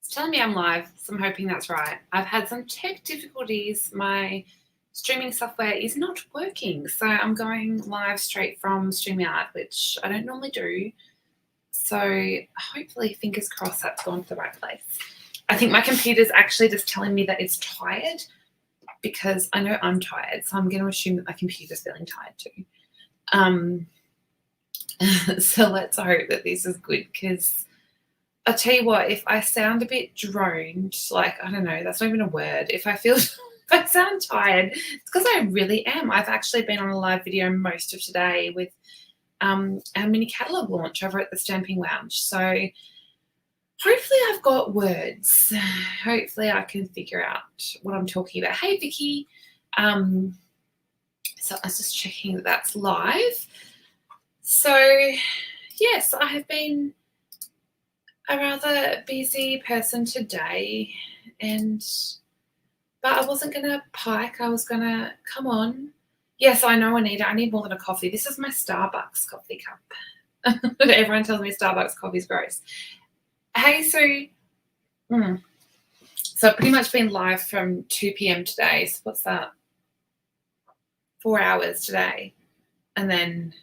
It's telling me I'm live, so I'm hoping that's right. I've had some tech difficulties. My streaming software is not working, so I'm going live straight from StreamYard, which I don't normally do. So hopefully, fingers crossed, that's gone to the right place. I think my computer's actually just telling me that it's tired because I know I'm tired, so I'm going to assume that my computer's feeling tired too. So let's hope that this is good, because I'll tell you what, if I sound a bit droned, like, I don't know, that's not even a word. If I sound tired, it's because I really am. I've actually been on a live video most of today with our mini catalogue launch over at the Stampin Lounge. So hopefully I've got words. Hopefully I can figure out what I'm talking about. Hey, Vicky. So I was just checking that that's live. So, yes, I have been a rather busy person today, but I wasn't going to pike. I was going to come on. Yes, I know, Anita. I need more than a coffee. This is my Starbucks coffee cup. Everyone tells me Starbucks coffee is gross. Hey, Sue. So I've pretty much been live from 2 p.m. today. So what's that? 4 hours today. And then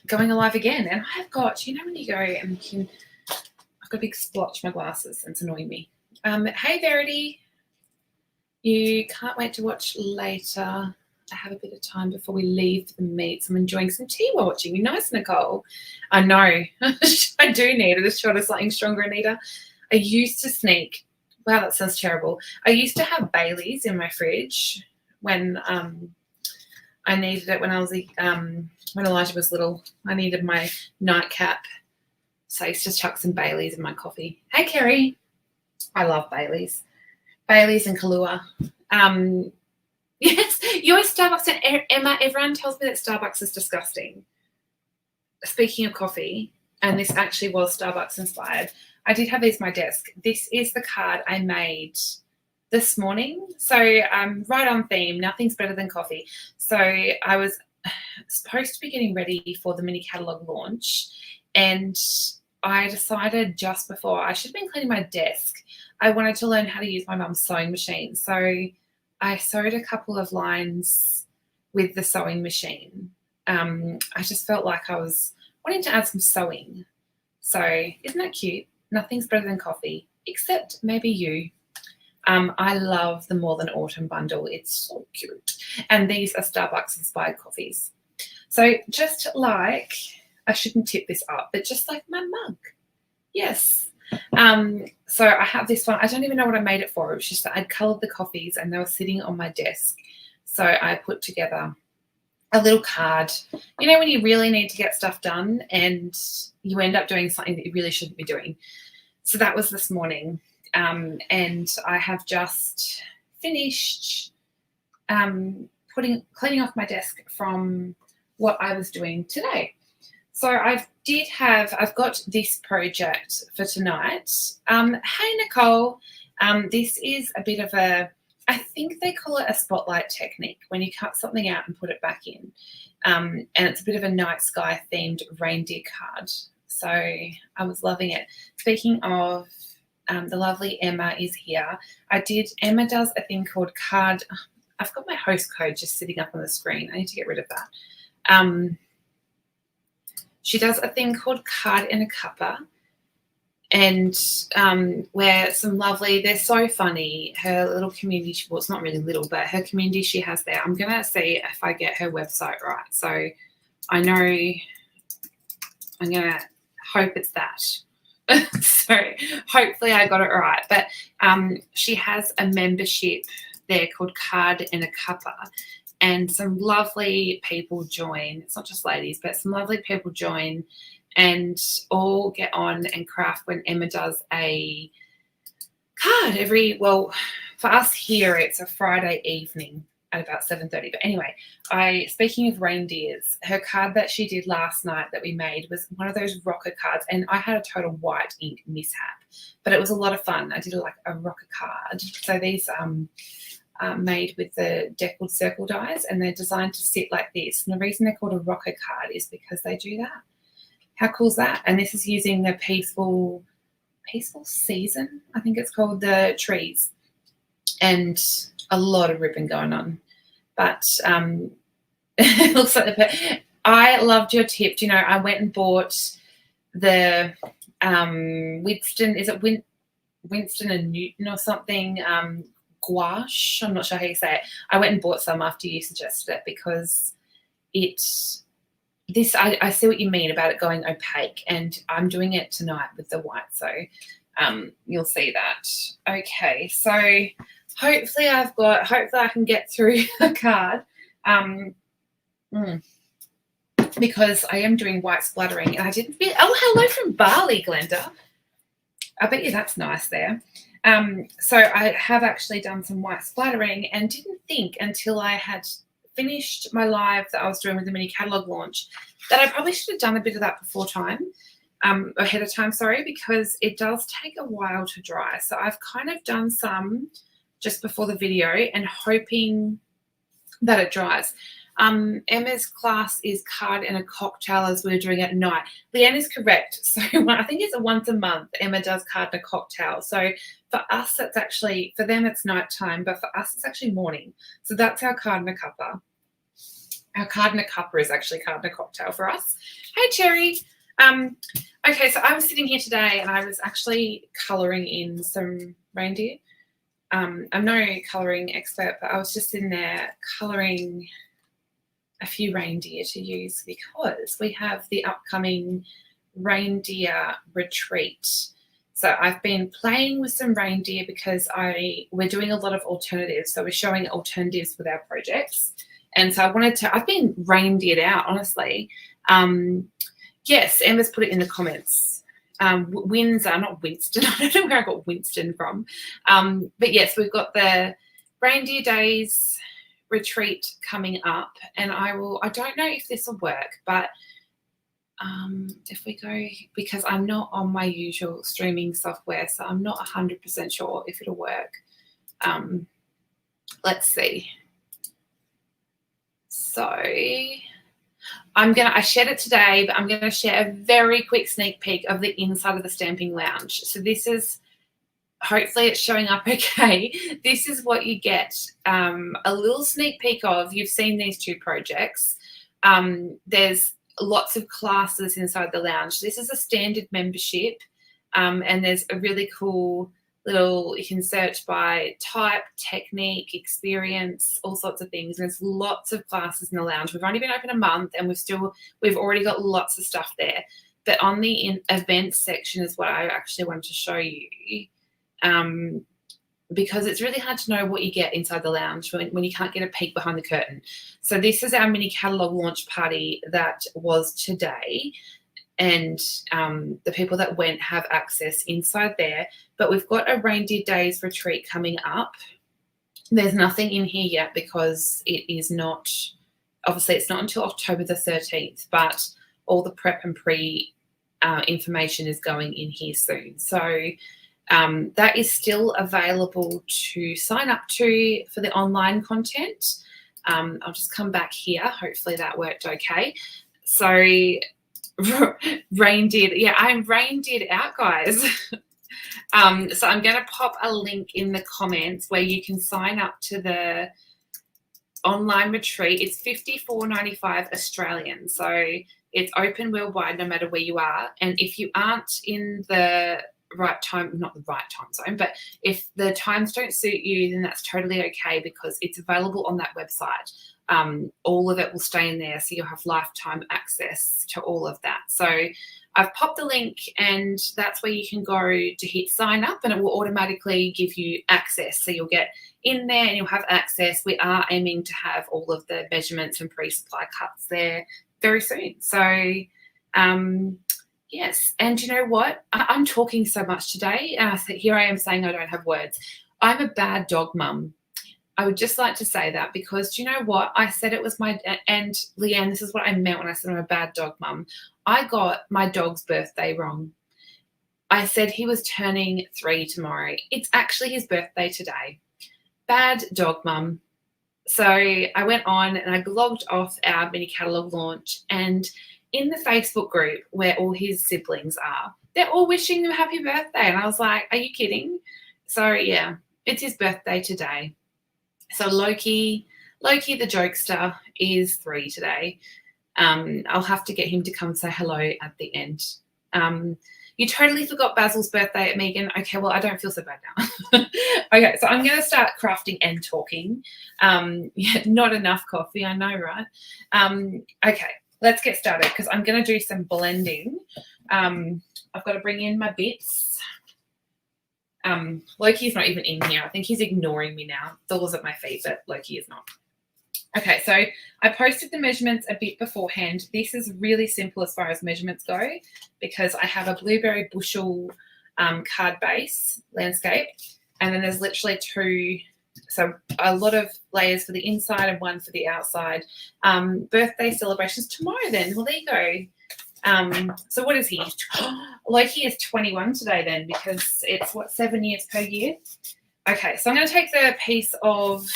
going live again. And I've got, you know, when you go and you can, I've got a big splotch on my glasses and it's annoying me. Hey, Verity. You can't wait to watch later. I have a bit of time before we leave the meet. So I'm enjoying some tea while watching you. Nice, Nicole. I know. I do need a shot of something stronger, Anita. I used to sneak. Wow, that sounds terrible. I used to have Baileys in my fridge when I needed it when I was when Elijah was little. I needed my nightcap. So I used to chuck some Baileys in my coffee. Hey, Kerry. I love Baileys. Baileys and Kahlua. Yes, you're Starbucks. And Emma, everyone tells me that Starbucks is disgusting. Speaking of coffee, and this actually was Starbucks inspired, I did have these on my desk. This is the card I made this morning. So right on theme, nothing's better than coffee. So I was supposed to be getting ready for the mini catalogue launch, and I decided just before, I should have been cleaning my desk, I wanted to learn how to use my mum's sewing machine. So I sewed a couple of lines with the sewing machine. I just felt like I was wanting to add some sewing. So isn't that cute? Nothing's better than coffee, except maybe you. I love the More Than Autumn bundle. It's so cute. And these are Starbucks inspired coffees. So just like, I shouldn't tip this up, but just like my mug. Yes. So I have this one. I don't even know what I made it for. It was just that I'd coloured the coffees and they were sitting on my desk. So I put together a little card. You know when you really need to get stuff done and you end up doing something that you really shouldn't be doing. So that was this morning. And I have just finished cleaning off my desk from what I was doing today. So I've got this project for tonight. Hey, Nicole. This is a bit of I think they call it a spotlight technique, when you cut something out and put it back in. And it's a bit of a night sky themed reindeer card. So I was loving it. Speaking of, the lovely Emma is here. Emma does a thing called card. I've got my host code just sitting up on the screen. I need to get rid of that. She does a thing called Card in a Cuppa, and where some lovely, they're so funny, her little community, well, it's not really little, but her community she has there. I'm going to see if I get her website right. So I know I'm going to hope it's that. So hopefully I got it right. But she has a membership there called Card in a Cuppa. And some lovely people join. It's not just ladies, but some lovely people join and all get on and craft when Emma does a card for us here, it's a Friday evening at about 7:30. But anyway, speaking of reindeers, her card that she did last night that we made was one of those rocker cards, and I had a total white ink mishap, but it was a lot of fun. I did like a rocker card. So these made with the deckled circle dies, and they're designed to sit like this. And the reason they're called a rocker card is because they do that. How cool is that? And this is using the Peaceful Peaceful Season, I think it's called, the trees, and a lot of ribbon going on. But it looks like I loved your tip. You know, I went and bought the Winston, is it Winston and Newton or something, gouache, I'm not sure how you say it. I went and bought some after you suggested it because I see what you mean about it going opaque, and I'm doing it tonight with the white, so you'll see that. Okay, so hopefully I can get through a card, because I am doing white splattering, and I didn't feel, oh, hello from Bali, Glenda. I bet you that's nice there. So I have actually done some white splattering and didn't think until I had finished my live that I was doing with the mini catalogue launch that I probably should have done a bit of that ahead of time, sorry, because it does take a while to dry. So I've kind of done some just before the video and hoping that it dries. Emma's class is card and a cocktail as we're doing at night. Leanne is correct. So I think it's once a month Emma does card and a cocktail. So for us, that's actually, for them it's nighttime, but for us it's actually morning. So that's our card and a cuppa. Our card and a cuppa is actually card and a cocktail for us. Hey, Cherry. Okay, so I was sitting here today and I was actually colouring in some reindeer. I'm no colouring expert, but I was just in there colouring a few reindeer to use because we have the upcoming reindeer retreat. So I've been playing with some reindeer because we're doing a lot of alternatives. So we're showing alternatives with our projects. And so I've been reindeered out, honestly. Yes, Emma's put it in the comments. Windsor, not Winston. I don't know where I got Winston from. But yes, we've got the Reindeer Days retreat coming up, and I don't know if this will work, but if we go, because I'm not on my usual streaming software, so I'm not 100% sure if it'll work. Let's see. So I shared it today, but I'm going to share a very quick sneak peek of the inside of the Stamping Lounge. So this is, hopefully it's showing up okay. This is what you get, a little sneak peek of. You've seen these two projects. There's lots of classes inside the lounge. This is a standard membership, and there's a really cool little, you can search by type, technique, experience, all sorts of things. There's lots of classes in the lounge. We've only been open a month and we've already got lots of stuff there. But on the events section is what I actually wanted to show you, because it's really hard to know what you get inside the lounge when you can't get a peek behind the curtain. So this is our mini catalogue launch party that was today. And the people that went have access inside there. But we've got a Reindeer Days retreat coming up. There's nothing in here yet because it is not, obviously it's not until October the 13th, but all the prep and pre information is going in here soon. So that is still available to sign up to for the online content. I'll just come back here. Hopefully that worked okay. So reindeer, yeah, I'm reindeered out, guys. So I'm going to pop a link in the comments where you can sign up to the online retreat. It's $54.95 Australian, so it's open worldwide no matter where you are. And if you aren't in the right time, not the right time zone, but if the times don't suit you, then that's totally okay because it's available on that website. All of it will stay in there, so you'll have lifetime access to all of that. So I've popped the link, and that's where you can go to hit sign up, and it will automatically give you access. So you'll get in there and you'll have access. We are aiming to have all of the measurements and pre-supply cuts there very soon. So yes, and you know what? I'm talking so much today. So here I am saying I don't have words. I'm a bad dog mum. I would just like to say that because do you know what? I said it was and Leanne, this is what I meant when I said I'm a bad dog mum. I got my dog's birthday wrong. I said he was turning 3 tomorrow. It's actually his birthday today. Bad dog mum. So I went on and I logged off our mini catalogue launch, and in the Facebook group where all his siblings are, they're all wishing him happy birthday. And I was like, are you kidding? So yeah, it's his birthday today. So Loki the jokester is 3 today. I'll have to get him to come say hello at the end. You totally forgot Basil's birthday at Megan. Okay, well, I don't feel so bad now. Okay, so I'm going to start crafting and talking. Yeah, not enough coffee, I know, right? Okay, let's get started because I'm going to do some blending. I've got to bring in my bits. Loki's not even in here. I think he's ignoring me now. Doll's at my feet, but Loki is not. Okay, so I posted the measurements a bit beforehand. This is really simple as far as measurements go because I have a blueberry bushel card base landscape, and then there's literally 2, so a lot of layers for the inside and 1 for the outside. Birthday celebrations tomorrow then. Well, there you go. So what is he? Loki is 21 today then because it's, what, 7 years per year? Okay, so I'm going to take the piece of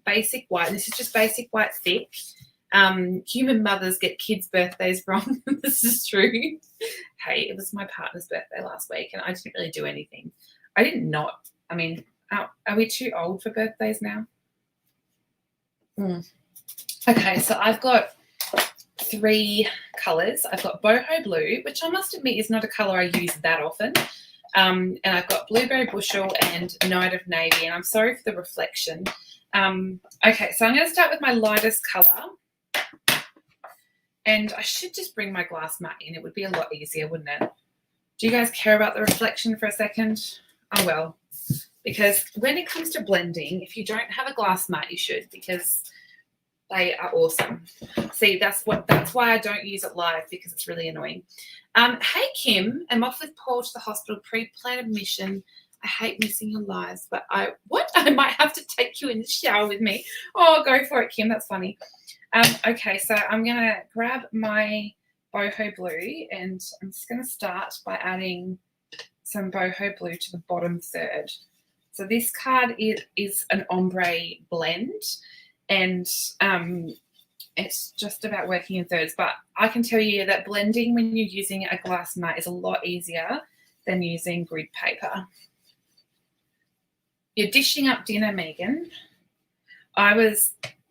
basic white. This is just basic white thick. Human mothers get kids' birthdays wrong. This is true. Hey, it was my partner's birthday last week and I didn't really do anything. I did not. I mean, are we too old for birthdays now? Okay, so I've got 3 colours. I've got boho blue, which I must admit is not a colour I use that often. And I've got blueberry bushel and night of navy. And I'm sorry for the reflection. Okay, so I'm going to start with my lightest colour. And I should just bring my glass mat in. It would be a lot easier, wouldn't it? Do you guys care about the reflection for a second? Oh, well. Because when it comes to blending, if you don't have a glass mat, you should, because they are awesome. See, that's why I don't use it live, because it's really annoying. Hey, Kim. I'm off with Paul to the hospital, pre-planned admission. I hate missing your lives, but I might have to take you in the shower with me. Oh, go for it, Kim. That's funny. Okay, so I'm going to grab my boho blue, and I'm just going to start by adding some boho blue to the bottom third. So this card is an ombre blend, and it's just about working in thirds. But I can tell you that blending when you're using a glass mat is a lot easier than using grid paper. You're dishing up dinner, Megan. I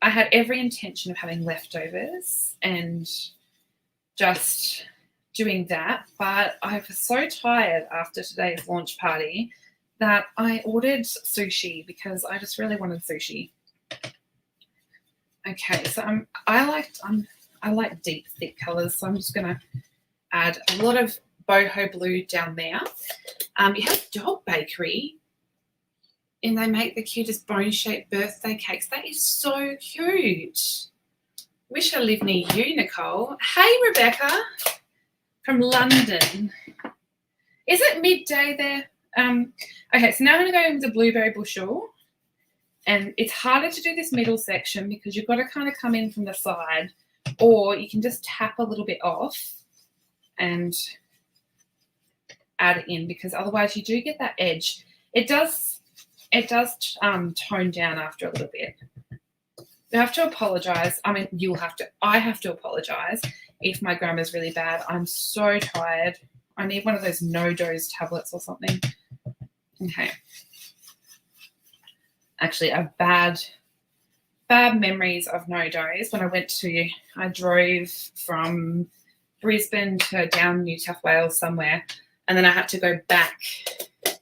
had every intention of having leftovers and just doing that, but I was so tired after today's launch party that I ordered sushi because I just really wanted sushi. Okay, so I like deep, thick colours, so I'm just going to add a lot of boho blue down there. You have Dog Bakery, and they make the cutest bone-shaped birthday cakes. That is so cute. Wish I lived near you, Nicole. Hey, Rebecca from London. Is it midday there? Okay, so now I'm going to go into blueberry bushel. And it's harder to do this middle section because you've got to kind of come in from the side, or you can just tap a little bit off and add it in, because otherwise you do get that edge. It does tone down after a little bit. You have to apologise. I mean, I have to apologise if my grammar's really bad. I'm so tired. I need one of those no-dose tablets or something. Okay. Actually, I have bad memories of no-dose. When I drove from Brisbane to down New South Wales somewhere, and then I had to go back.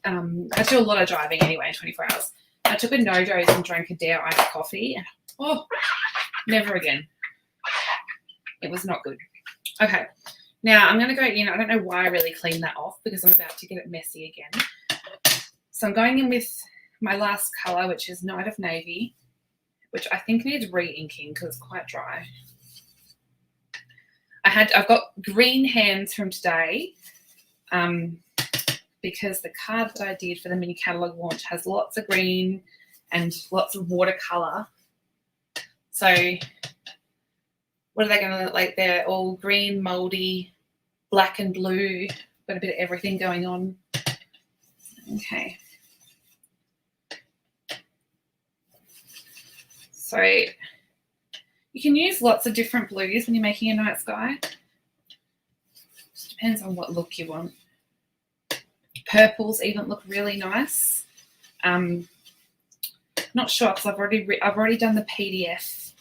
I had to do a lot of driving anyway, 24 hours. I took a no-dose and drank a Dare iced coffee, and never again. It was not good. Okay, now I'm going to go in. I don't know why I really cleaned that off because I'm about to get it messy again. So I'm going in with my last colour, which is Night of Navy, which I think needs re-inking because it's quite dry. I've got green hands from today because the card that I did for the mini catalogue launch has lots of green and lots of watercolour. So what are they going to look like? They're all green, mouldy, black and blue. Got a bit of everything going on. Okay. So you can use lots of different blues when you're making a night sky. Just depends on what look you want. purples even look really nice. Not sure because I've already done the PDF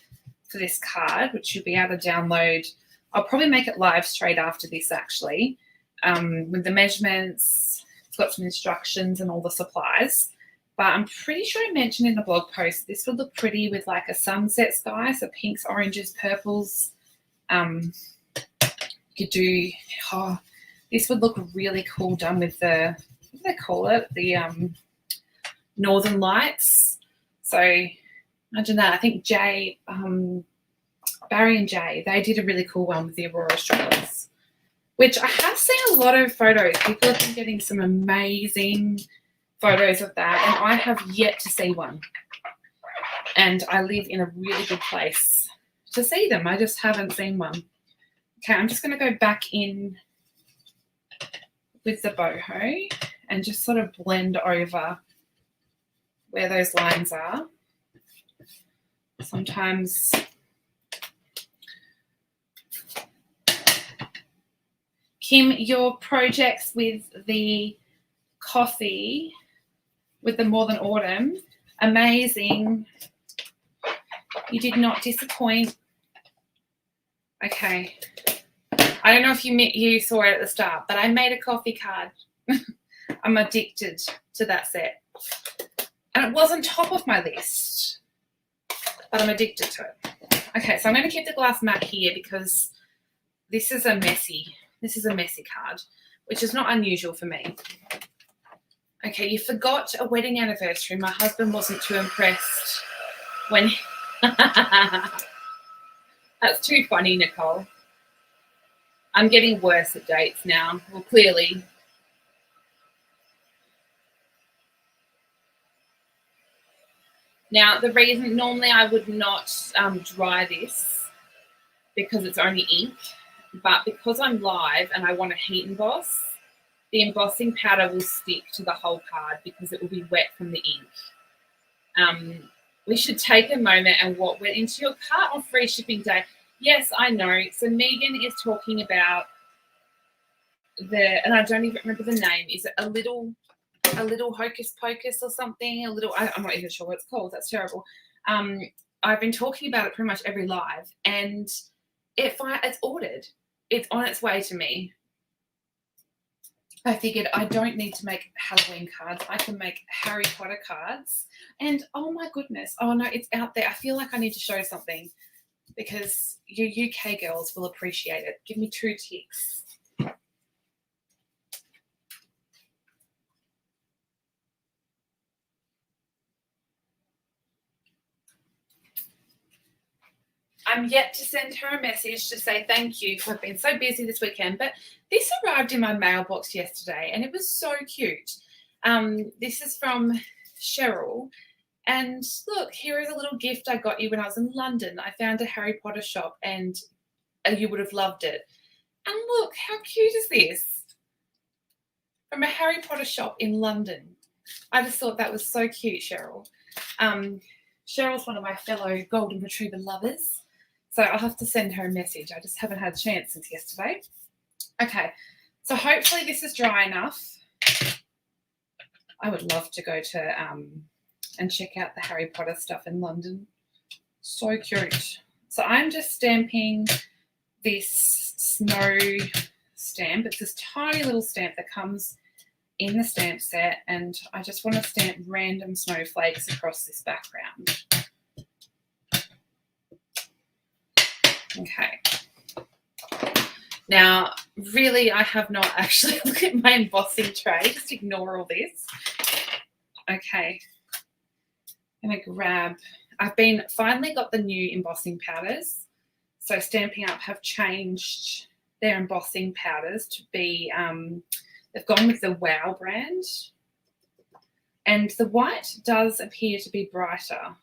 for this card, which you'll be able to download. I'll probably make it live straight after this, actually, with the measurements. It's got some instructions and all the supplies. But I'm pretty sure I mentioned in the blog post this would look pretty with like a sunset sky, so pinks, oranges, purples. You could do, this would look really cool done with the, what do they call it? The Northern Lights. So imagine that. I think Barry and Jay, they did a really cool one with the Aurora Australis, which I have seen a lot of photos. People have been getting some amazing photos of that, and I have yet to see one. And I live in a really good place to see them. I just haven't seen one. Okay, I'm just going to go back in with the boho and just sort of blend over where those lines are. Sometimes Kim, your projects with the coffee, with the More Than Autumn, amazing. You did not disappoint. Okay. I don't know if you saw it at the start, but I made a coffee card. I'm addicted to that set. And it wasn't top of my list, but I'm addicted to it. Okay, so I'm going to keep the glass mat here because this is a messy card, which is not unusual for me. Okay, you forgot a wedding anniversary. My husband wasn't too impressed when... That's too funny, Nicole. I'm getting worse at dates now. Well, clearly. Now, the reason normally I would not dry this because it's only ink, but because I'm live and I want to heat emboss, the embossing powder will stick to the whole card because it will be wet from the ink. We should take a moment and what went into your cart on free shipping day. Yes, I know. So Megan is talking about and I don't even remember the name. Is it a little hocus pocus or something? I'm not even sure what it's called. That's terrible. I've been talking about it pretty much every live, and it's ordered. It's on its way to me. I figured I don't need to make Halloween cards. I can make Harry Potter cards. And oh my goodness. Oh no, it's out there. I feel like I need to show something because you UK girls will appreciate it. Give me 2 ticks. I'm yet to send her a message to say thank you because I've been so busy this weekend. But this arrived in my mailbox yesterday and it was so cute. This is from Cheryl. And look, here is a little gift I got you when I was in London. I found a Harry Potter shop and you would have loved it. And look, how cute is this? From a Harry Potter shop in London. I just thought that was so cute, Cheryl. Cheryl's one of my fellow Golden Retriever lovers. So I'll have to send her a message. I just haven't had a chance since yesterday. Okay, so hopefully this is dry enough. I would love to go to and check out the Harry Potter stuff in London. So cute. So I'm just stamping this snow stamp. It's this tiny little stamp that comes in the stamp set, and I just want to stamp random snowflakes across this background. Okay. Now, really, I have not actually looked at my embossing tray. Just ignore all this. Okay. I'm going to grab... I've finally got the new embossing powders. So Stampin' Up have changed their embossing powders to be... they've gone with the Wow brand. And the white does appear to be brighter,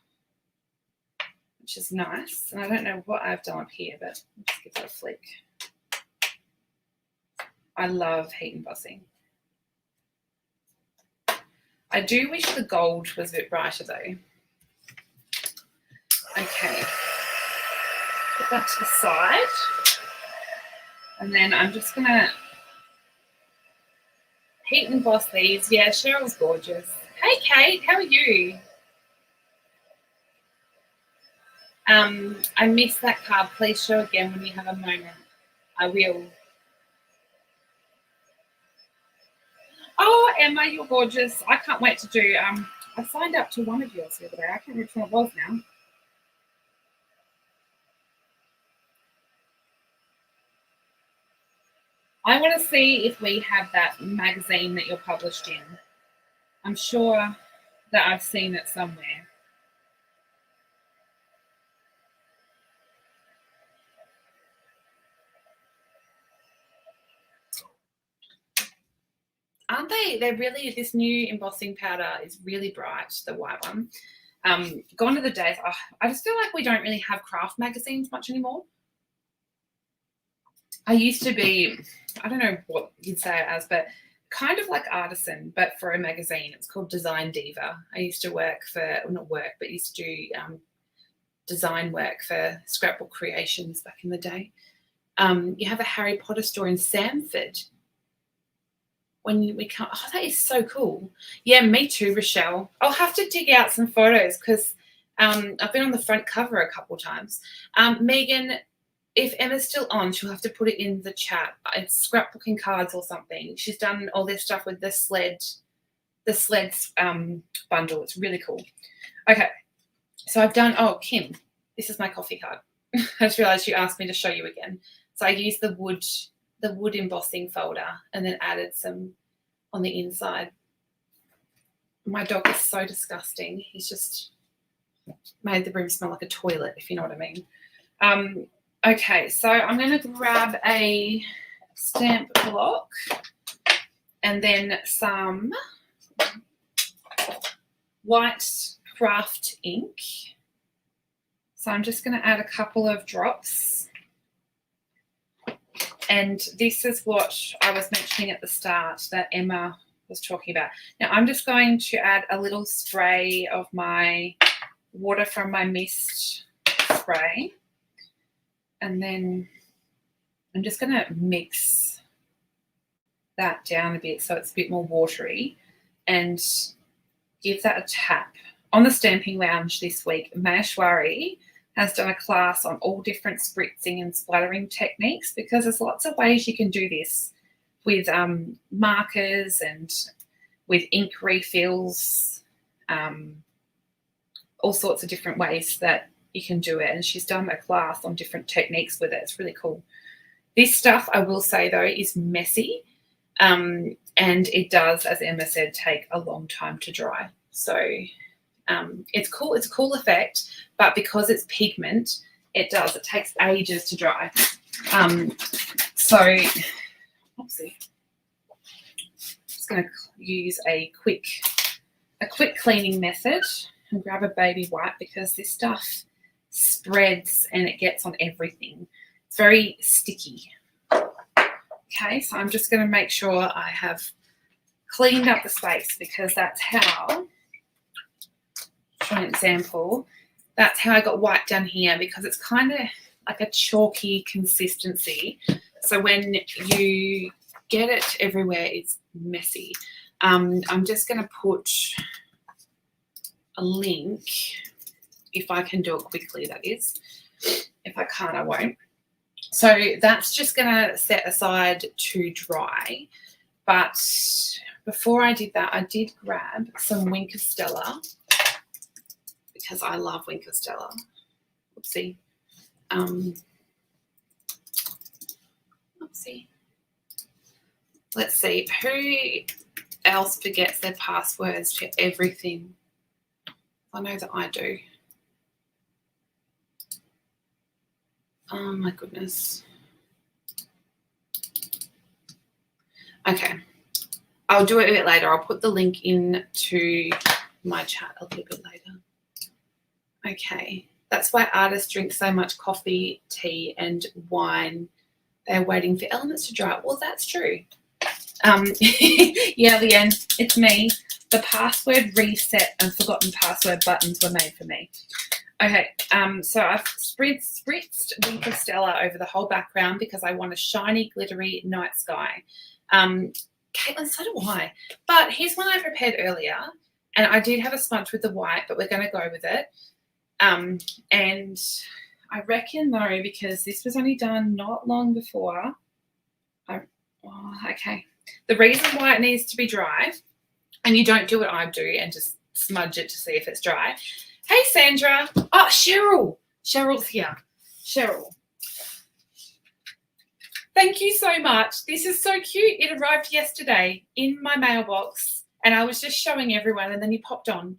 which is nice. And I don't know what I've done up here, but let's give it a flick. I love heat embossing. I do wish the gold was a bit brighter though. Okay. Put that to the side. And then I'm just going to Heat and Boss these. Yeah, Cheryl's gorgeous. Hey, Kate, how are you? I missed that card. Please show again when you have a moment. I will. Oh, Emma, you're gorgeous. I can't wait to do. I signed up to one of yours the other day. I can't remember which one it was now. I want to see if we have that magazine that you're published in. I'm sure that I've seen it somewhere. Aren't they? They're really, this new embossing powder is really bright, the white one. Gone are the days. Oh, I just feel like we don't really have craft magazines much anymore. I used to be, I don't know what you'd say it as, but kind of like Artisan, but for a magazine. It's called Design Diva. I used to work for, well, not work, but used to do design work for Scrapbook Creations back in the day. You have a Harry Potter store in Samford. When we can't, oh, that is so cool. Yeah, me too, Rochelle. I'll have to dig out some photos because I've been on the front cover a couple of times. Megan, if Emma's still on, she'll have to put it in the chat. It's scrapbooking cards or something. She's done all this stuff with the sleds bundle. It's really cool. Okay, so I've done, oh, Kim, this is my coffee card. I just realized you asked me to show you again. So I used the wood embossing folder and then added some on the inside. My dog is so disgusting. He's just made the room smell like a toilet, if you know what I mean. Okay, so I'm going to grab a stamp block and then some white craft ink. So I'm just going to add a couple of drops. And this is what I was mentioning at the start that Emma was talking about. Now I'm just going to add a little spray of my water from my mist spray. And then I'm just going to mix that down a bit so it's a bit more watery and give that a tap. On the Stamping Lounge this week, Maheshwari has done a class on all different spritzing and splattering techniques because there's lots of ways you can do this with markers and with ink refills, all sorts of different ways that you can do it. And she's done a class on different techniques with it. It's really cool. This stuff, I will say, though, is messy. And it does, as Emma said, take a long time to dry. So it's cool. It's a cool effect, but because it's pigment, it takes ages to dry. So, oopsie. Just going to use a quick cleaning method and grab a baby wipe because this stuff spreads and it gets on everything. It's very sticky. Okay, so I'm just going to make sure I have cleaned up the space because that's how, for an example, that's how I got white down here because it's kind of like a chalky consistency. So when you get it everywhere, it's messy. I'm just going to put a link, if I can do it quickly, that is. If I can't, I won't. So that's just going to set aside to dry. But before I did that, I did grab some Wink of Stella because I love Wink of Stella. Oopsie. Oopsie. Let's see. Who else forgets their passwords to everything? I know that I do. Oh, my goodness. Okay. I'll do it a bit later. I'll put the link into my chat a little bit later. Okay. That's why artists drink so much coffee, tea, and wine. They're waiting for elements to dry. Well, that's true. Yeah, Leanne, it's me. The password reset and forgotten password buttons were made for me. Okay, so I've spritzed Wink of Stella over the whole background because I want a shiny, glittery night sky. Caitlin, so do I. But here's one I prepared earlier, and I did have a smudge with the white, but we're going to go with it. And I reckon, though, because this was only done not long before, okay. The reason why it needs to be dry, and you don't do what I do and just smudge it to see if it's dry. Hey, Sandra. Oh, Cheryl. Cheryl's here. Cheryl. Thank you so much. This is so cute. It arrived yesterday in my mailbox, and I was just showing everyone, and then you popped on.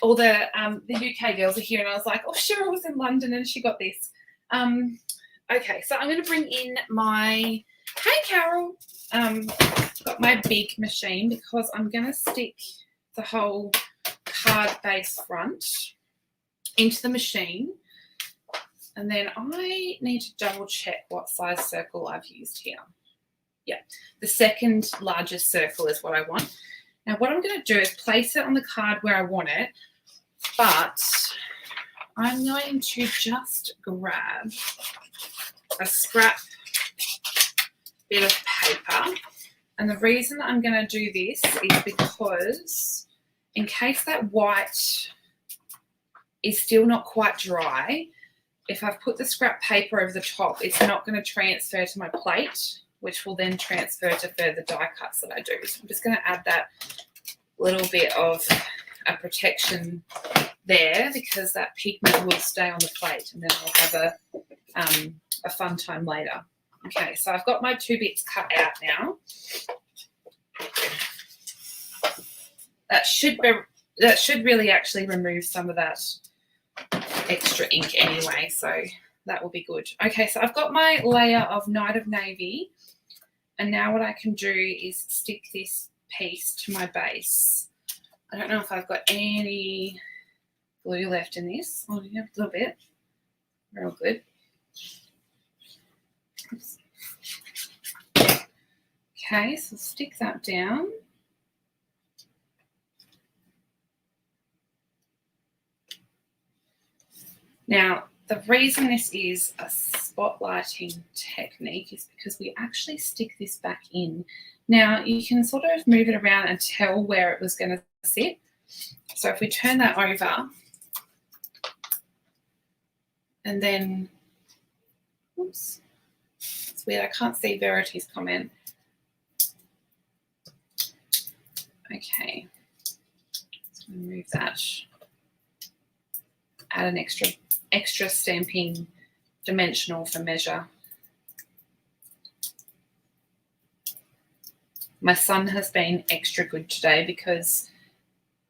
All the UK girls are here, and I was like, oh, Cheryl was in London, and she got this. Okay, so I'm going to bring in my, hey, Carol. Got my big machine because I'm going to stick the whole card base front into the machine. And then I need to double check what size circle I've used here. Yeah, the second largest circle is what I want. Now what I'm going to do is place it on the card where I want it, but I'm going to just grab a scrap bit of paper. And the reason that I'm going to do this is because in case that white is still not quite dry, if I've put the scrap paper over the top, it's not going to transfer to my plate, which will then transfer to further die cuts that I do. So I'm just going to add that little bit of a protection there because that pigment will stay on the plate, and then I'll have a fun time later. Okay, so I've got my 2 bits cut out now. That should really actually remove some of that extra ink anyway, so that will be good. Okay, so I've got my layer of Night of Navy, and now what I can do is stick this piece to my base. I don't know if I've got any glue left in this. Oh, yeah, a little bit. Real good. Oops. Okay, so stick that down. Now, the reason this is a spotlighting technique is because we actually stick this back in. Now, you can sort of move it around and tell where it was going to sit. So if we turn that over, and then, oops, it's weird, I can't see Verity's comment. Okay, let's remove that. Add an extra Stampin dimensional for measure. My son has been extra good today because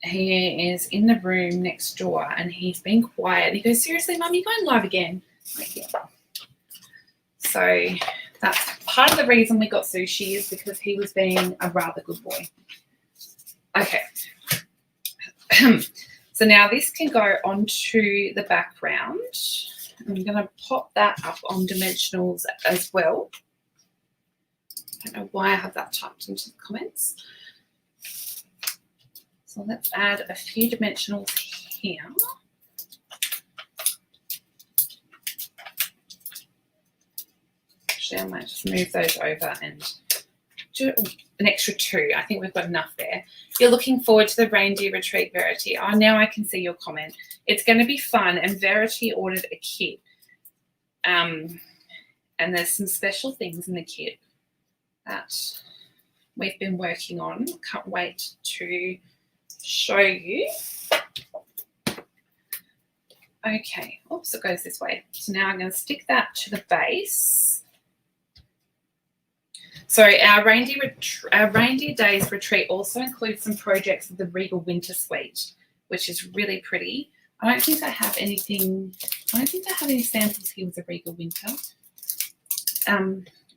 he is in the room next door and he's been quiet. He goes, seriously, Mum, you're going live again? Like, yeah. So that's part of the reason we got sushi, is because he was being a rather good boy. Okay. So now this can go onto the background. I'm going to pop that up on dimensionals as well. I don't know why I have that typed into the comments. So let's add a few dimensionals here. Actually, I might just move those over and do an extra 2. I think we've got enough there. You're looking forward to the reindeer retreat, Verity. Oh, now I can see your comment. It's going to be fun, and Verity ordered a kit. And there's some special things in the kit that we've been working on. Can't wait to show you. Okay, oops, it goes this way. So now I'm going to stick that to the base. So our Reindeer Days retreat also includes some projects of the Regal Winter Suite, which is really pretty. I don't think I have any samples here with the Regal Winter.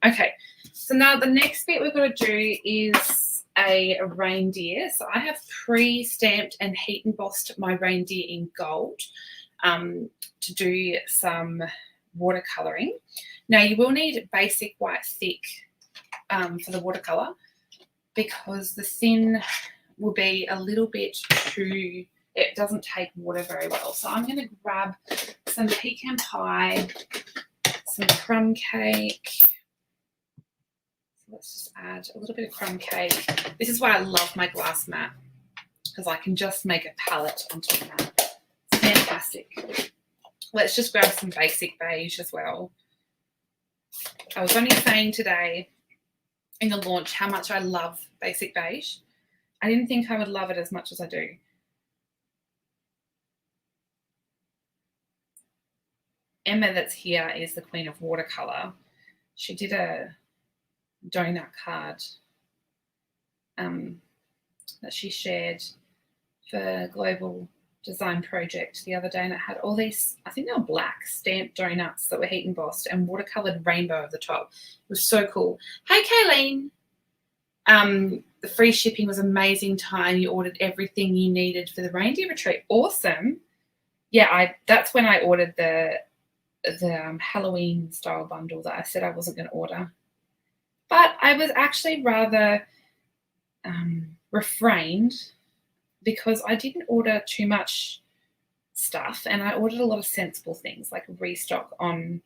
Okay, so now the next bit we've got to do is a reindeer. So I have pre-stamped and heat embossed my reindeer in gold to do some watercolouring. Now you will need basic white thick for the watercolour, because the thin will be a little bit too, it doesn't take water very well. So I'm going to grab some pecan pie, some crumb cake. let's just add a little bit of crumb cake. This is why I love my glass mat, because I can just make a palette onto the mat. It's fantastic. Let's just grab some basic beige as well. I was only saying today in the launch how much I love basic beige. I didn't think I would love it as much as I do. Emma that's here is the queen of watercolor. She did a donut card that she shared for Global Design Project the other day, and it had all these, I think they were black stamped donuts that were heat embossed and watercolored rainbow at the top. It was so cool. Hey Kayleen, the free shipping was amazing time. You ordered everything you needed for the reindeer retreat. Awesome. Yeah, that's when I ordered the Halloween style bundle that I said I wasn't going to order. But I was actually rather refrained because I didn't order too much stuff, and I ordered a lot of sensible things like restock on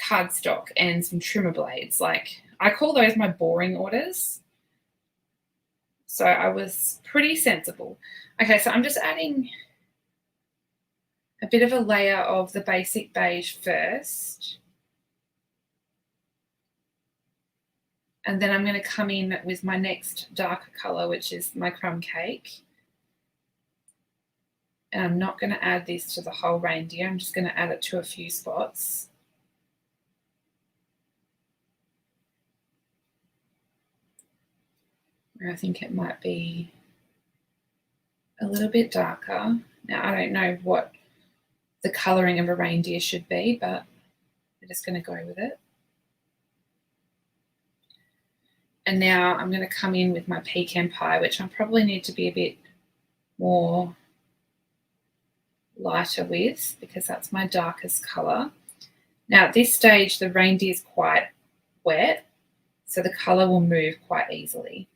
cardstock and some trimmer blades. Like, I call those my boring orders. So I was pretty sensible. Okay, so I'm just adding a bit of a layer of the basic beige first. And then I'm going to come in with my next darker color, which is my crumb cake. And I'm not going to add this to the whole reindeer. I'm just going to add it to a few spots. Where I think it might be a little bit darker. Now, I don't know what the colouring of a reindeer should be, but we're just going to go with it. And now I'm going to come in with my pecan pie, which I probably need to be a bit more lighter with because that's my darkest colour. Now at this stage, the reindeer is quite wet, so the colour will move quite easily.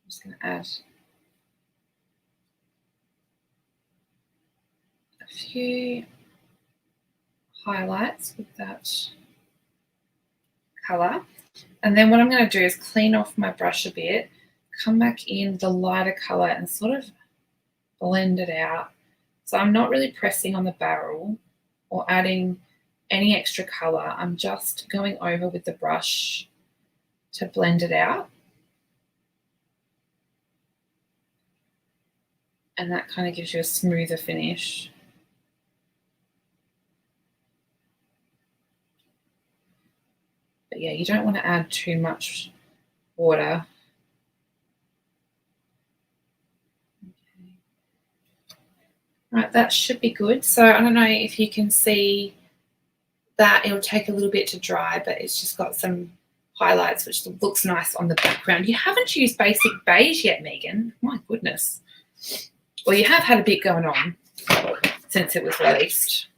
I'm just going to add a few highlights with that colour. And then what I'm going to do is clean off my brush a bit, come back in with a lighter colour and sort of blend it out. So I'm not really pressing on the barrel or adding any extra colour. I'm just going over with the brush to blend it out. And that kind of gives you a smoother finish. But yeah, you don't want to add too much water. Okay. Right, that should be good. So I don't know if you can see that it'll take a little bit to dry, but it's just got some highlights, which looks nice on the background. You haven't used basic beige yet, Megan. My goodness. Well, you have had a bit going on since it was released.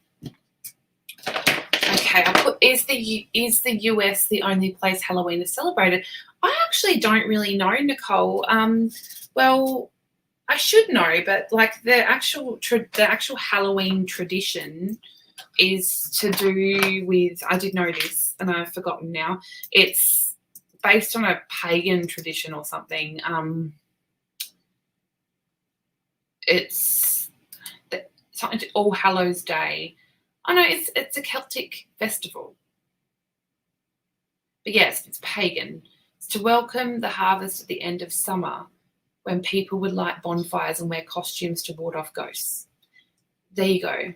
Okay, I'll put, is the US the only place Halloween is celebrated? I actually don't really know, Nicole. Well, I should know, but like the actual Halloween tradition is to do with, I did know this and I've forgotten now. It's based on a pagan tradition or something. It's something to All Hallows Day. Oh no, it's a Celtic festival. But yes, it's pagan. It's to welcome the harvest at the end of summer when people would light bonfires and wear costumes to ward off ghosts. There you go.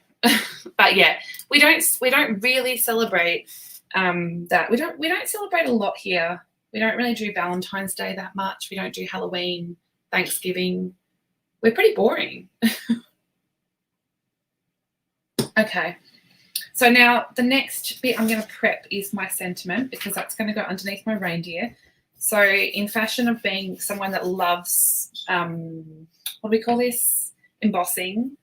But yeah, we don't really celebrate that. We don't celebrate a lot here. We don't really do Valentine's Day that much. We don't do Halloween, Thanksgiving. We're pretty boring. Okay. So now the next bit I'm going to prep is my sentiment because that's going to go underneath my reindeer. So in fashion of being someone that loves, what do we call this? Embossing.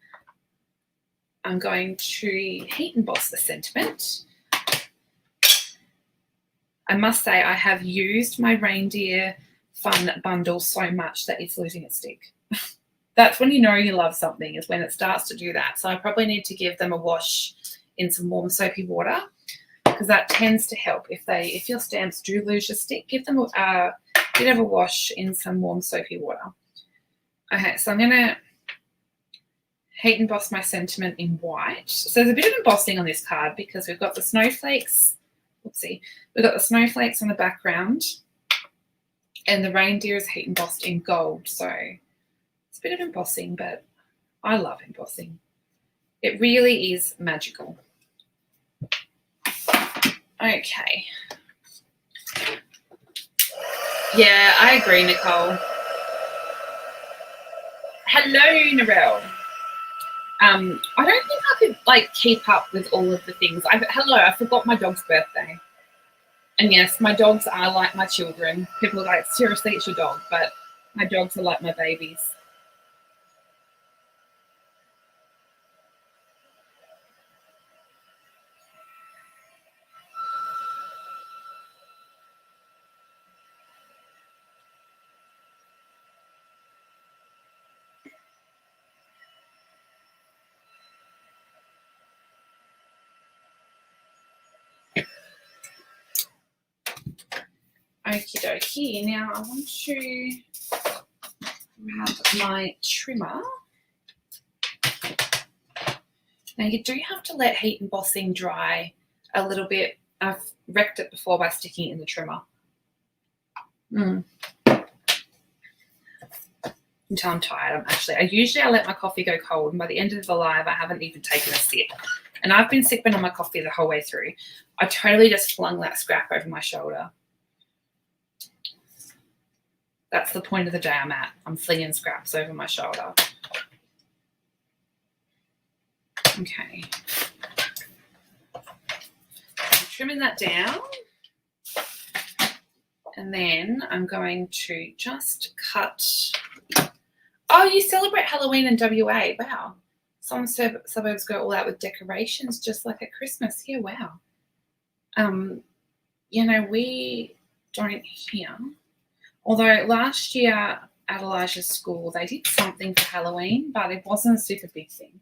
I'm going to heat emboss the sentiment. I must say I have used my reindeer fun bundle so much that it's losing its stick. That's when you know you love something, is when it starts to do that. So I probably need to give them a wash in some warm soapy water. because that tends to help. If your stamps do lose your stick, give them a bit of a wash in some warm soapy water. Okay, so I'm going to heat emboss my sentiment in white. So there's a bit of embossing on this card because we've got the snowflakes. Oopsie. We've got the snowflakes on the background, and the reindeer is heat embossed in gold. So it's a bit of embossing, but I love embossing. It really is magical. Okay. Yeah, I agree, Nicole. Hello, Narelle. I don't think I could like keep up with all of the things. I forgot my dog's birthday. And yes, my dogs are like my children. People are like, seriously, it's your dog, but my dogs are like my babies. Okie dokie. Now I want to grab my trimmer. Now you do have to let heat embossing dry a little bit. I've wrecked it before by sticking it in the trimmer. Until I'm tired. Usually I let my coffee go cold, and by the end of the live I haven't even taken a sip. And I've been sipping on my coffee the whole way through. I totally just flung that scrap over my shoulder. That's the point of the day I'm at. I'm flinging scraps over my shoulder. Okay. I'm trimming that down. And then I'm going to just cut. Oh, you celebrate Halloween in WA. Wow. Some suburbs go all out with decorations just like at Christmas. Yeah, wow. We don't here. Although last year at Elijah's school, they did something for Halloween, but it wasn't a super big thing.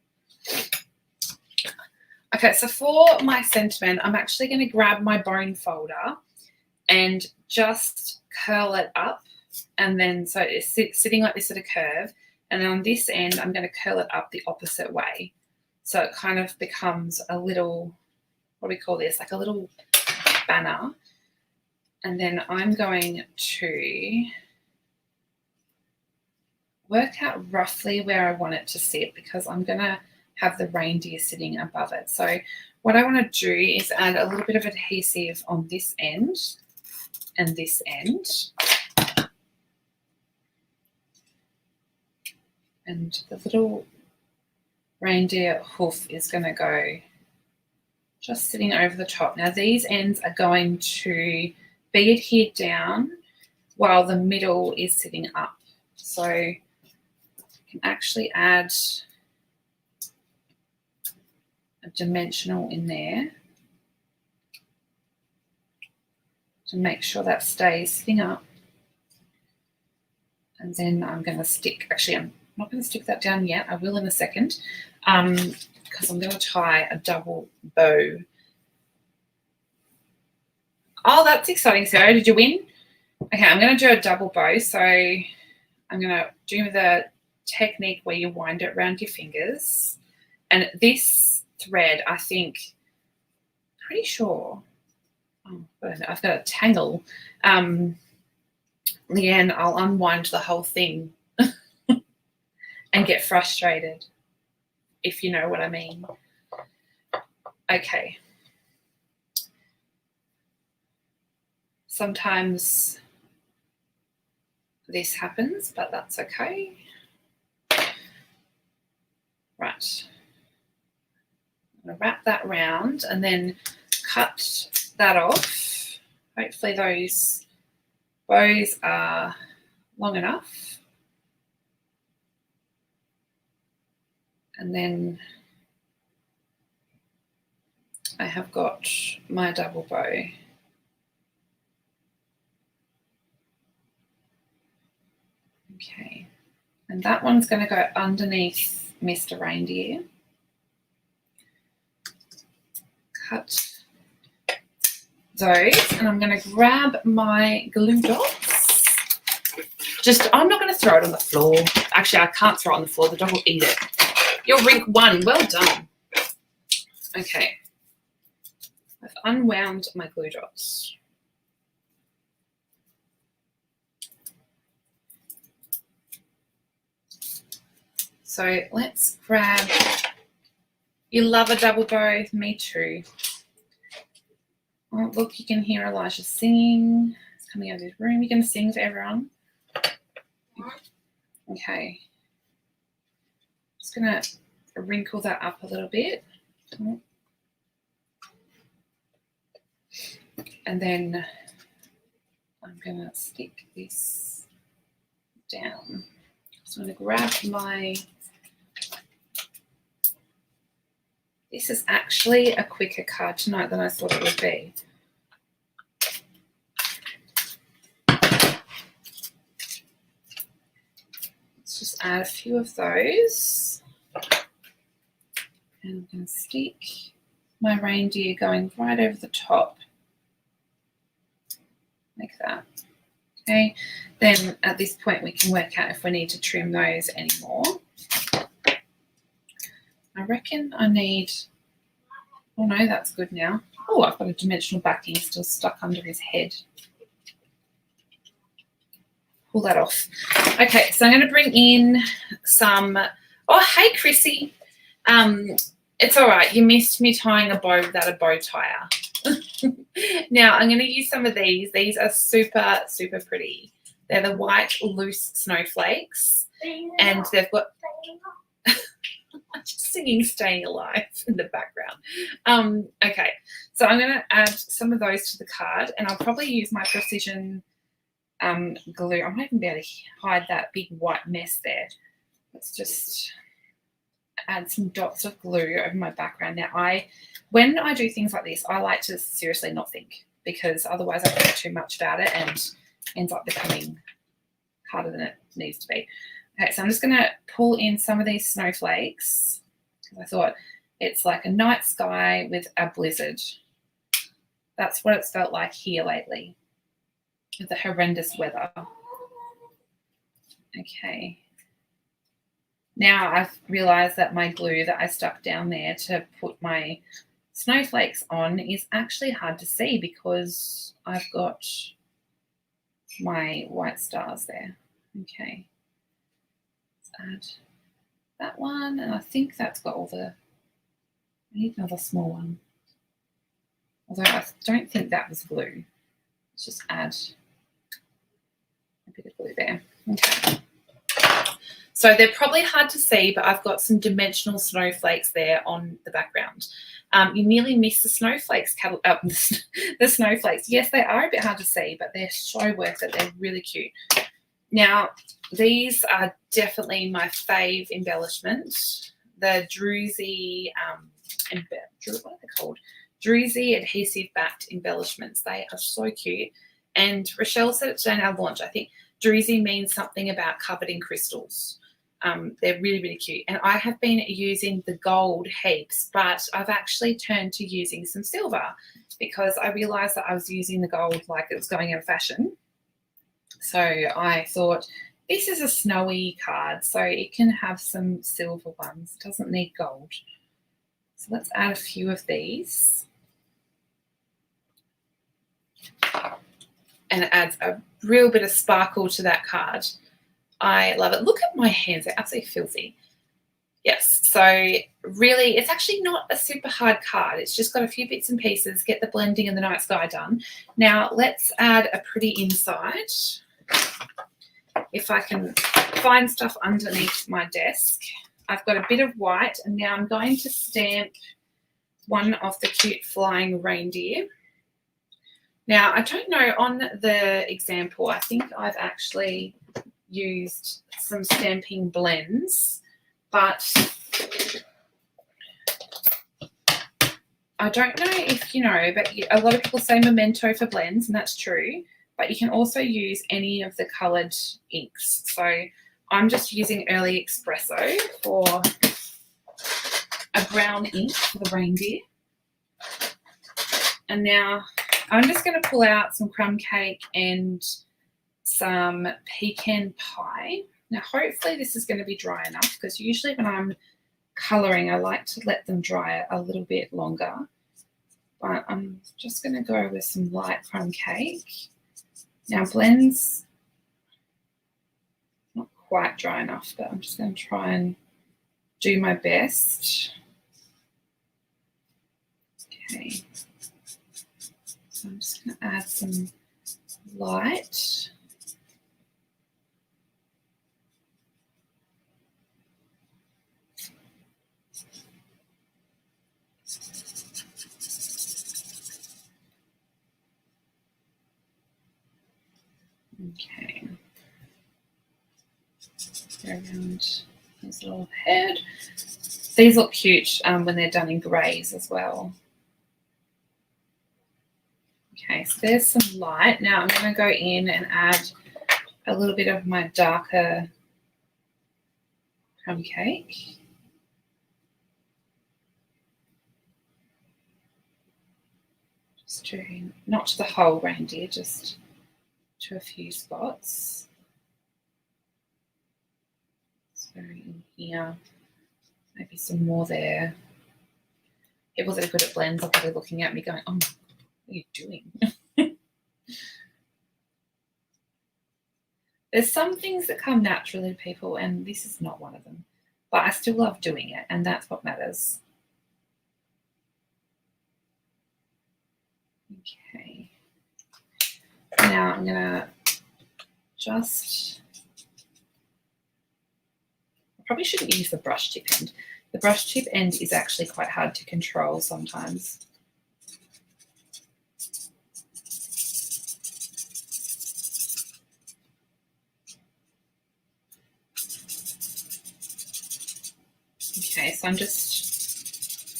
Okay, so for my sentiment, I'm actually going to grab my bone folder and just curl it up. And then so it's sitting like this at a curve. And then on this end, I'm going to curl it up the opposite way. So it kind of becomes a little, what do we call this? Like a little banner. And then I'm going to work out roughly where I want it to sit because I'm going to have the reindeer sitting above it. So what I want to do is add a little bit of adhesive on this end and this end. And the little reindeer hoof is going to go just sitting over the top. Now these ends are going to be adhered down while the middle is sitting up. So you can actually add a dimensional in there to make sure that stays sitting up. And then I'm going to stick, actually I'm not going to stick that down yet. I will in a second because I'm going to tie a double bow. Oh, that's exciting, Sarah. Did you win? Okay, I'm going to do a double bow. So I'm going to do the technique where you wind it around your fingers. And this thread, I think, pretty sure, I've got a tangle. Leanne, I'll unwind the whole thing and get frustrated, if you know what I mean. Okay. Sometimes this happens, but that's okay. Right. I'm going to wrap that round and then cut that off. Hopefully those bows are long enough. And then I have got my double bow. Okay, and that one's going to go underneath Mr. Reindeer. Cut those, and I'm going to grab my glue dots. I'm not going to throw it on the floor. Actually, I can't throw it on the floor. The dog will eat it. You're rink 1. Well done. Okay. I've unwound my glue dots. So let's grab, you love a double bow, me too. Oh, look, you can hear Elijah singing. It's coming out of his room. You can sing for everyone. Okay. Just going to wrinkle that up a little bit. And then I'm going to stick this down. So I'm going to grab my, this is actually a quicker card tonight than I thought it would be. Let's just add a few of those. And I'm going to stick my reindeer going right over the top. Like that. Okay, then at this point we can work out if we need to trim those anymore. I reckon I need, oh no, that's good now. Oh, I've got a dimensional backing still stuck under his head. Pull that off. Okay, so I'm going to bring in some, oh, hey, Chrissy. It's all right. You missed me tying a bow without a bow tire. Now, I'm going to use some of these. These are super, super pretty. They're the white loose snowflakes. And they've got... I'm just singing Staying Alive in the background. Okay, so I'm going to add some of those to the card, and I'll probably use my precision glue. I might even be able to hide that big white mess there. Let's just add some dots of glue over my background. Now, when I do things like this, I like to seriously not think, because otherwise I think too much about it and ends up becoming harder than it needs to be. Okay, so I'm just going to pull in some of these snowflakes because I thought it's like a night sky with a blizzard. That's what it's felt like here lately with the horrendous weather. Okay. Now I've realised that my glue that I stuck down there to put my snowflakes on is actually hard to see because I've got my white stars there. Okay. Let's add that one, and I think that's got all the, I need another small one. Although I don't think that was glue. Let's just add a bit of glue there. Okay. So they're probably hard to see, but I've got some dimensional snowflakes there on the background. You nearly missed the snowflakes, the snowflakes. Yes, they are a bit hard to see, but they're so worth it. They're really cute. Now, these are definitely my fave embellishment. The Druzy, what are they called? Druzy adhesive backed embellishments. They are so cute. And Rochelle said it today in our launch. I think Druzy means something about covered in crystals. They're really, really cute. And I have been using the gold heaps, but I've actually turned to using some silver because I realised that I was using the gold like it was going out of fashion. So I thought, this is a snowy card, so it can have some silver ones. It doesn't need gold. So let's add a few of these. And it adds a real bit of sparkle to that card. I love it. Look at my hands. They're absolutely filthy. Yes, so really, it's actually not a super hard card. It's just got a few bits and pieces. Get the blending and the night sky done. Now, let's add a pretty inside. If I can find stuff underneath my desk. I've got a bit of white, and now I'm going to stamp one of the cute flying reindeer. Now, I don't know, on the example, I think I've actually used some stamping blends, but I don't know if you know, but a lot of people say memento for blends, and that's true, but you can also use any of the coloured inks. So I'm just using Early Espresso for a brown ink for the reindeer. And now I'm just going to pull out some crumb cake and some pecan pie. Now, hopefully this is going to be dry enough, because usually when I'm colouring, I like to let them dry a little bit longer. But I'm just going to go with some light crumb cake. Now, blend's not quite dry enough, but I'm just going to try and do my best. Okay. So I'm just going to add some light. Okay. Go around his little head. These look cute when they're done in greys as well. Okay, so there's some light. Now I'm going to go in and add a little bit of my darker crumb cake. Just doing, not to the whole reindeer, just to a few spots. So in here, maybe some more there. People that are good at blends are probably looking at me going, oh, what are you doing? There's some things that come naturally to people, and this is not one of them. But I still love doing it, and that's what matters. Okay. Now I'm going to just... I probably shouldn't use the brush tip end. The brush tip end is actually quite hard to control sometimes. Okay, so I'm just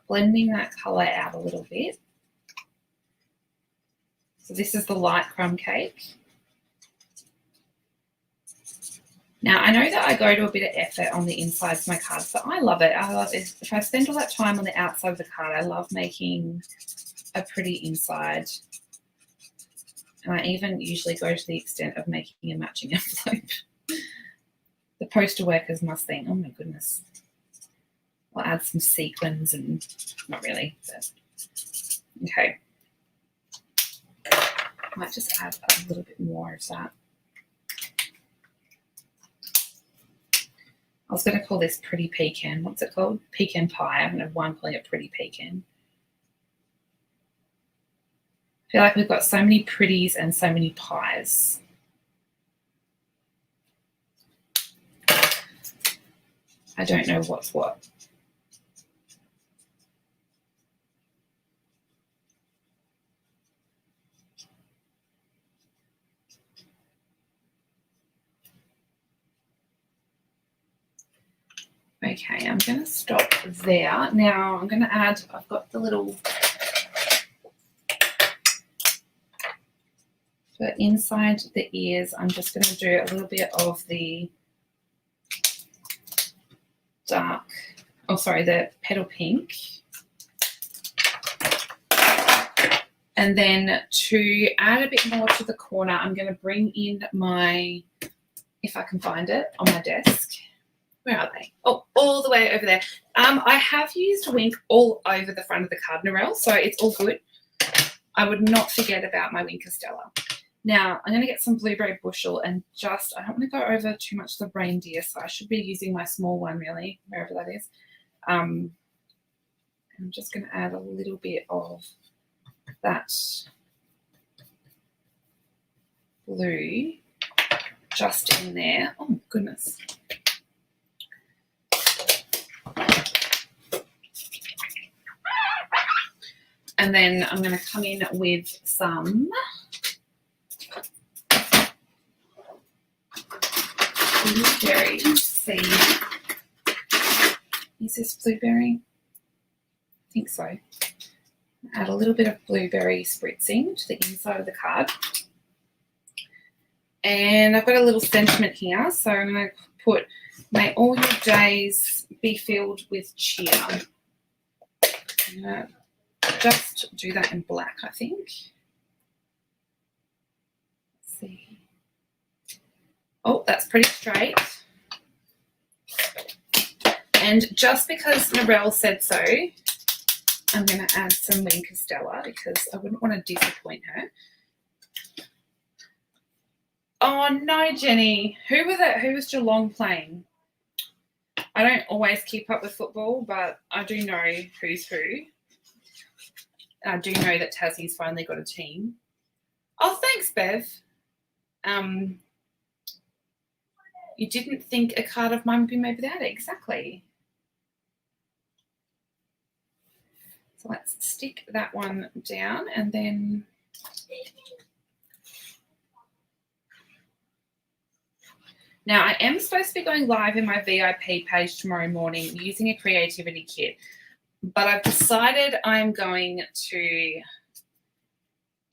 blending that colour out a little bit. So this is the light crumb cake. Now, I know that I go to a bit of effort on the insides of my cards, but I love it. I love it. If I spend all that time on the outside of the card, I love making a pretty inside. And I even usually go to the extent of making a matching envelope. The poster workers must think, oh my goodness. I'll add some sequins and not really, but okay. Might just add a little bit more of that. I was going to call this pretty pecan. What's it called? Pecan pie. I'm going to have one calling it pretty pecan. I feel like we've got so many pretties and so many pies. I don't know what's what. Okay, I'm going to stop there. Now I'm going to add, I've got the little, for inside the ears, I'm just going to do a little bit of the dark, oh sorry, the petal pink. And then to add a bit more to the corner, I'm going to bring in my, if I can find it, on my desk. Where are they? Oh, all the way over there. I have used Wink all over the front of the card, Narelle, so it's all good. I would not forget about my Wink Stella. Now, I'm going to get some blueberry bushel and just, I don't want to go over too much the reindeer, so I should be using my small one really, wherever that is. I'm just going to add a little bit of that blue just in there. Oh, goodness. And then I'm going to come in with some blueberry seed. Is this blueberry? I think so. Add a little bit of blueberry spritzing to the inside of the card. And I've got a little sentiment here. So I'm going to put, may all your days be filled with cheer. I'm going to just do that in black, I think. Let's see. Oh, that's pretty straight. And just because Narelle said so, I'm going to add some Wing Castella because I wouldn't want to disappoint her. Oh, no, Jenny. Who was it? Who was Geelong playing? I don't always keep up with football, but I do know who's who. I do know that Tassie's finally got a team. Oh, thanks, Bev. You didn't think a card of mine would be made without it. Exactly. So let's stick that one down and then... Now, I am supposed to be going live in my VIP page tomorrow morning using a creativity kit, but I've decided I'm going to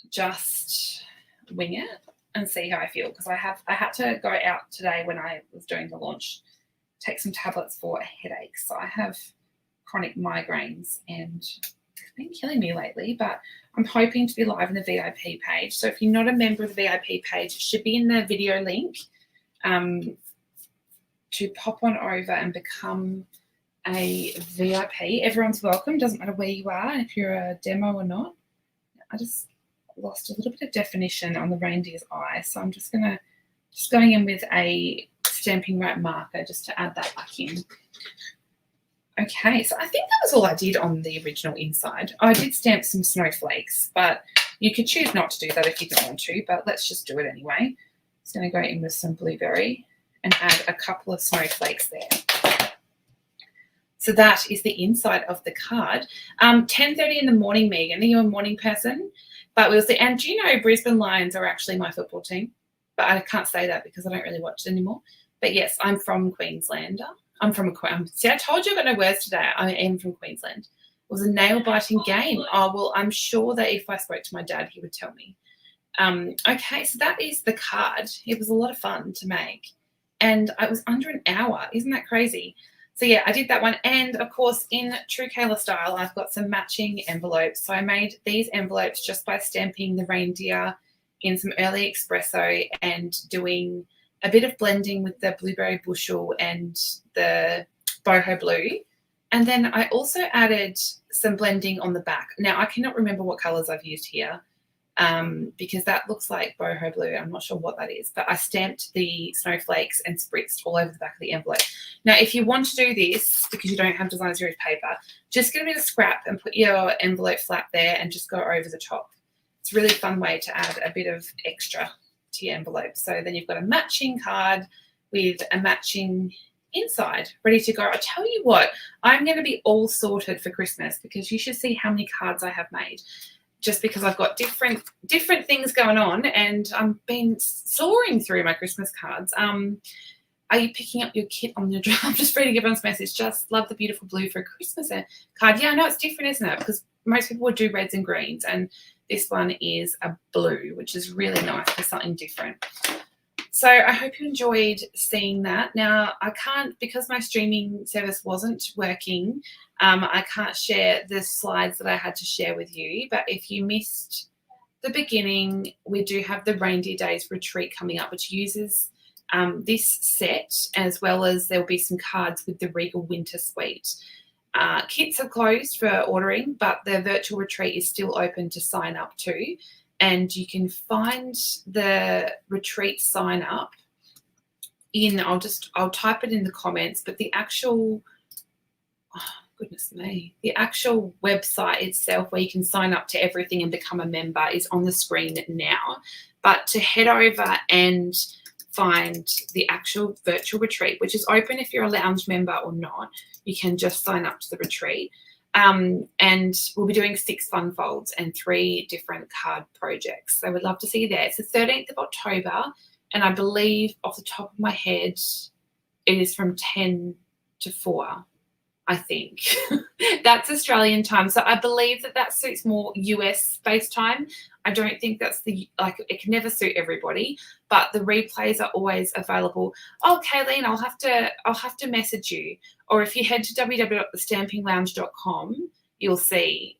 just wing it and see how I feel because I had to go out today when I was doing the launch, take some tablets for a headache. So I have chronic migraines and it's been killing me lately, but I'm hoping to be live in the VIP page. So if you're not a member of the VIP page, it should be in the video link. To pop on over and become a VIP. Everyone's welcome, doesn't matter where you are, if you're a demo or not. I just lost a little bit of definition on the reindeer's eye, so I'm just going in with a Stampin' Wrap marker just to add that back in. Okay, so I think that was all I did on the original inside. I did stamp some snowflakes, but you could choose not to do that if you don't want to, but let's just do it anyway. It's going to go in with some blueberry and add a couple of snowflakes there. So that is the inside of the card. 10:30 in the morning, Megan. Are you a morning person? But we'll see. And do you know Brisbane Lions are actually my football team? But I can't say that because I don't really watch it anymore. But yes, I'm from Queenslander. See, I told you I've got no words today. I am from Queensland. It was a nail-biting game. Oh, well, I'm sure that if I spoke to my dad, he would tell me. Okay, so that is the card. It was a lot of fun to make. And it was under an hour. Isn't that crazy? So, yeah, I did that one. And, of course, in true Kayla style, I've got some matching envelopes. So I made these envelopes just by stamping the reindeer in some early espresso and doing a bit of blending with the blueberry bushel and the boho blue. And then I also added some blending on the back. Now, I cannot remember what colours I've used here. Because that looks like boho blue. I'm not sure what that is, but I stamped the snowflakes and spritzed all over the back of the envelope. Now, if you want to do this because you don't have designer series paper, just get a bit of scrap and put your envelope flap there and just go over the top. It's a really fun way to add a bit of extra to your envelope. So then you've got a matching card with a matching inside ready to go. I tell you what, I'm going to be all sorted for Christmas because you should see how many cards I have made. Just because I've got different things going on and I've been soaring through my Christmas cards. Are you picking up your kit on your drive? I'm just reading everyone's message. Just love the beautiful blue for a Christmas card. Yeah, I know it's different, isn't it? Because most people would do reds and greens and this one is a blue, which is really nice for something different. So I hope you enjoyed seeing that. Now, I can't, because my streaming service wasn't working, I can't share the slides that I had to share with you. But if you missed the beginning, we do have the Reindeer Days retreat coming up, which uses this set, as well as there will be some cards with the Regal Winter Suite. Kits are closed for ordering, but the virtual retreat is still open to sign up to. And you can find the retreat sign up in, I'll type it in the comments, but the actual, oh, goodness me, the actual website itself where you can sign up to everything and become a member is on the screen now. But to head over and find the actual virtual retreat, which is open if you're a lounge member or not, you can just sign up to the retreat. And we'll be doing 6 fun folds and 3 different card projects. So we'd love to see you there. It's the 13th of October, and I believe off the top of my head, it is from 10 to 4, I think. That's Australian time. So I believe that suits more US-based time. I don't think that's it can never suit everybody, but the replays are always available. Oh, Kayleen, I'll have to message you. Or if you head to www.thestampinglounge.com, you'll see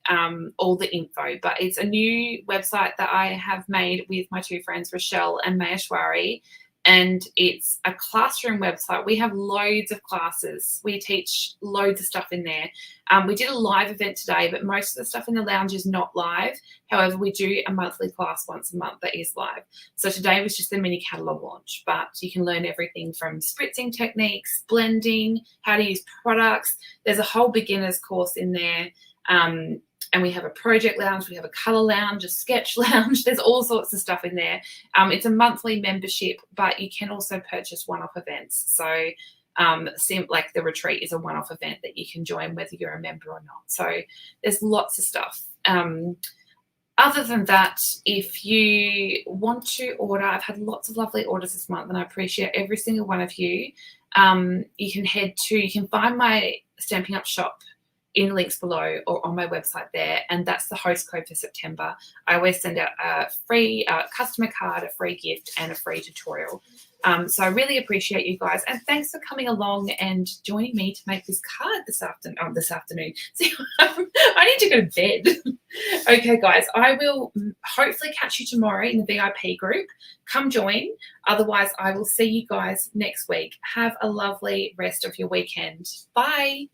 all the info. But it's a new website that I have made with my two friends, Rochelle and Maheshwari, and it's a classroom website. We have loads of classes. We teach loads of stuff in there. We did a live event today, but most of the stuff in the lounge is not live. However, we do a monthly class once a month that is live. So today was just the mini catalogue launch, but you can learn everything from spritzing techniques, blending, how to use products. There's a whole beginner's course in there. And we have a project lounge, we have a colour lounge, a sketch lounge. There's all sorts of stuff in there. It's a monthly membership, but you can also purchase one-off events. So like the retreat is a one-off event that you can join whether you're a member or not. So there's lots of stuff. Other than that, if you want to order, I've had lots of lovely orders this month and I appreciate every single one of you. You can find my Stampin' Up shop in links below or on my website there, and that's the host code for September. I always send out a free customer card, a free gift, and a free tutorial. So I really appreciate you guys, and thanks for coming along and joining me to make this card this afternoon. See, I need to go to bed. Okay, guys, I will hopefully catch you tomorrow in the VIP group. Come join. Otherwise, I will see you guys next week. Have a lovely rest of your weekend. Bye.